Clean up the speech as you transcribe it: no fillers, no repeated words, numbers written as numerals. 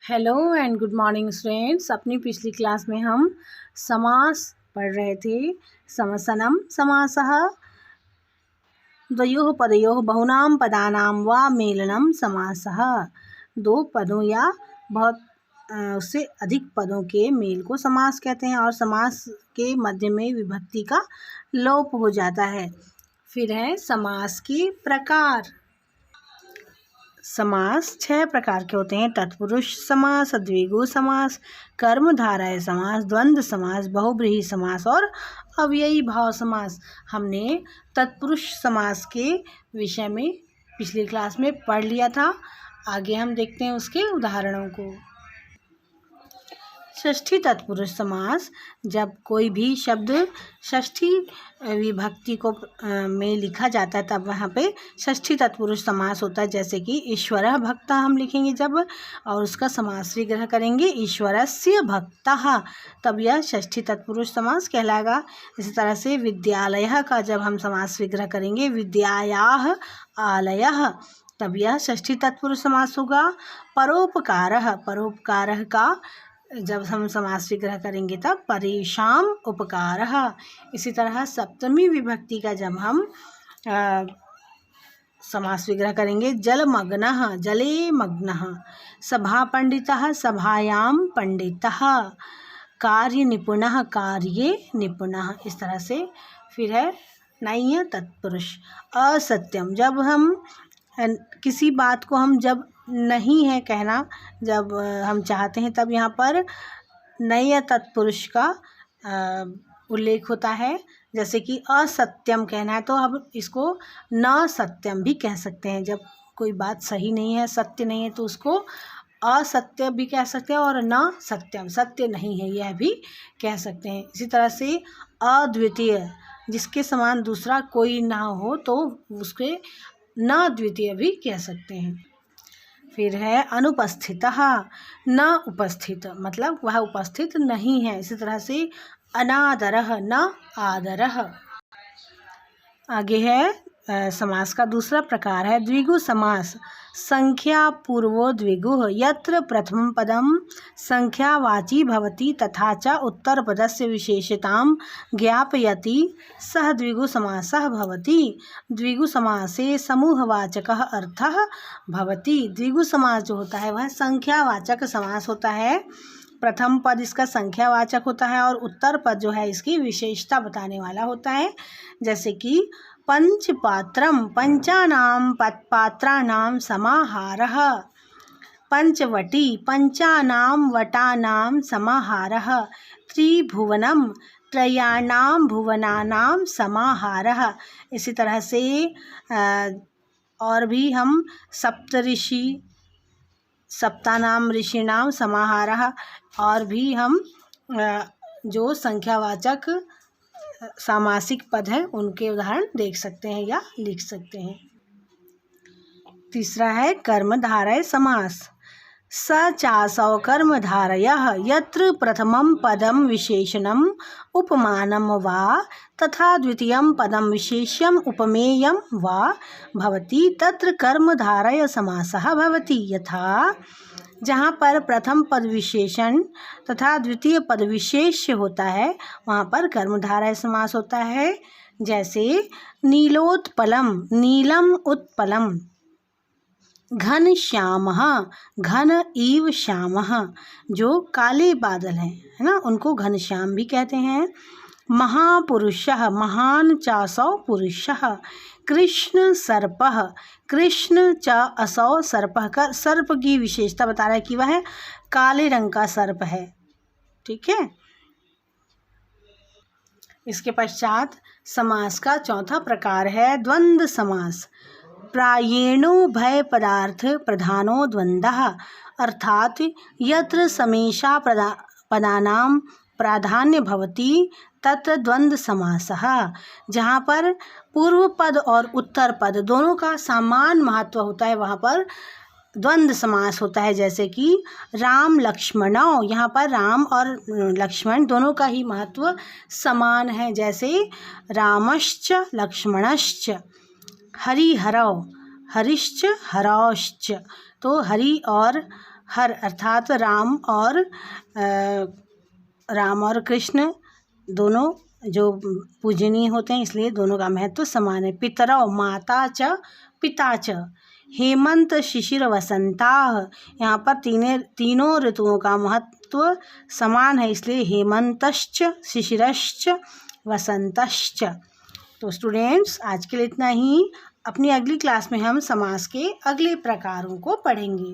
Hello and good morning students. अपनी पिछली class में हम समास पढ़ रहे थे। समसनम समासः, द्वयोः पदयोः बहुनां पदानां वा मेलनम समासः। दो पदों या बहुत उससे अधिक पदों के मेल को समास कहते हैं और समास के मध्य में विभक्ति का लोप हो जाता है। फिर है समास के प्रकार। समास 6 प्रकार के होते हैं। तत्पुरुष समास, द्विगु समास, कर्मधारय समास, द्वंद्व समास, बहुब्रीहि समास और अव्ययी भाव समास। हमने तत्पुरुष समास के विषय में पिछली क्लास में पढ़ लिया था। आगे हम देखते हैं उसके उदाहरणों को। षष्ठी तत्पुरुष समास, जब कोई भी शब्द षष्ठी विभक्ति को में लिखा जाता है तब वहाँ पे षष्ठी तत्पुरुष समास होता है। जैसे कि ईश्वरः भक्तः हम लिखेंगे जब, और उसका समास विग्रह करेंगे ईश्वरस्य भक्तः, तब यह षष्ठी तत्पुरुष समास कहलाएगा। इसी तरह से विद्यालयः का जब हम समास विग्रह करेंगे विद्यायाः आलयः, तब यह षष्ठी तत्पुरुष समास होगा। परोपकारः, परोपकारः का जब हम समास विग्रह करेंगे तब परेषां उपकारः। इसी तरह सप्तमी विभक्ति का जब हम समास विग्रह करेंगे जलमग्नः, जले मग्नः। सभापंडितः, सभायां पंडितः। कार्यनिपुणः, कार्ये निपुणः। इस तरह से। फिर है नञ् तत्पुरुष। असत्यम, जब हम किसी बात को हम जब नहीं है कहना, जब हम चाहते हैं तब यहाँ पर नञ् तत्पुरुष का उल्लेख होता है। जैसे कि असत्यम कहना है तो अब इसको न सत्यम भी कह सकते हैं। जब कोई बात सही नहीं है, सत्य नहीं है, तो उसको असत्य भी कह सकते हैं और न सत्यम, सत्य नहीं है, यह भी कह सकते हैं। इसी तरह से अद्वितीय, जिसके समान दूसरा कोई ना हो तो उसके न द्वितीय भी कह सकते हैं। फिर है अनुपस्थितः, न उपस्थित, मतलब वह उपस्थित नहीं है। इसी तरह से अनादरः, न आदरः। आगे है समास का दूसरा प्रकार है द्विगु समास। संख्या पूर्वो द्विगुः, यत्र प्रथमं पदं संख्यावाची भवति तथा च उत्तरपदस्य विशेषतां ज्ञापयति सः द्विगु समासः भवति। द्विगु समासे समूहवाचकः अर्थः भवति। द्विगु समास जो होता है वह संख्यावाचक समास होता है। प्रथम पद इसका संख्यावाचक होता है और उत्तर पद जो है इसकी विशेषता बताने वाला होता है। जैसे कि पंचपात्रम, पंचानां पात्राणां समाहारः। पंचवटी, पंचानां वटानां समाहारः। त्रिभुवनम, त्रयाणां भुवनानां समाहारः। इसी तरह से और भी हम सप्तऋषि, सप्तानां ऋषीणां समाहारः, और भी हम जो संख्यावाचक सामासिक पद हैं उनके उदाहरण देख सकते हैं या लिख सकते हैं। तीसरा है कर्मधारय समास। स चासौ कर्मधारयः, यत्र प्रथमं पदं विशेषणम् उपमानं वा तथा द्वितीयं पदं विशेष्यम् उपमेयं वा भवति तत्र कर्मधारय समासः भवति। यथा, जहाँ पर प्रथम पद विशेषण तथा द्वितीय पद विशेष्य होता है वहाँ पर कर्मधारय समास होता है। जैसे नीलोत्पलम, नीलम उत्पलम। घन श्यामः, घन इव श्यामः, जो काले बादल हैं, है ना, उनको घनश्याम भी कहते हैं। महापुरुषः, महान चासौ पुरुषः। कृष्ण सर्पः, कृष्ण च असौ सर्पः। का सर्प की विशेषता बता रहा है कि वह काले रंग का सर्प है। ठीक है। इसके पश्चात समास का चौथा प्रकार है द्वंद्व समास। प्रायेणो भय पदार्थ प्रधानो द्वंद्वः, अर्थात यत्र समेषा पदानां प्राधान्य भवति तत्र द्वंद्व समासः। जहाँ पर पूर्व पद और उत्तर पद दोनों का समान महत्व होता है वहाँ पर द्वंद्व समास होता है। जैसे कि राम लक्ष्मणौ, यहाँ पर राम और लक्ष्मण दोनों का ही महत्व समान है। जैसे रामश्च लक्ष्मणश्च। हरिहरौ, हरिश्च हरौश्च, तो हरि और हर अर्थात राम और कृष्ण दोनों जो पूजनीय होते हैं, इसलिए दोनों का महत्व समान है। पितरौ माता च पिता च, हेमंत शिशिर वसंताः, यहाँ पर तीनों ऋतुओं का महत्व समान है, इसलिए हेमंतश्च शिशिरश्च वसंतश्च। तो स्टूडेंट्स, आज के लिए इतना ही। अपनी अगली क्लास में हम समास के अगले प्रकारों को पढ़ेंगे।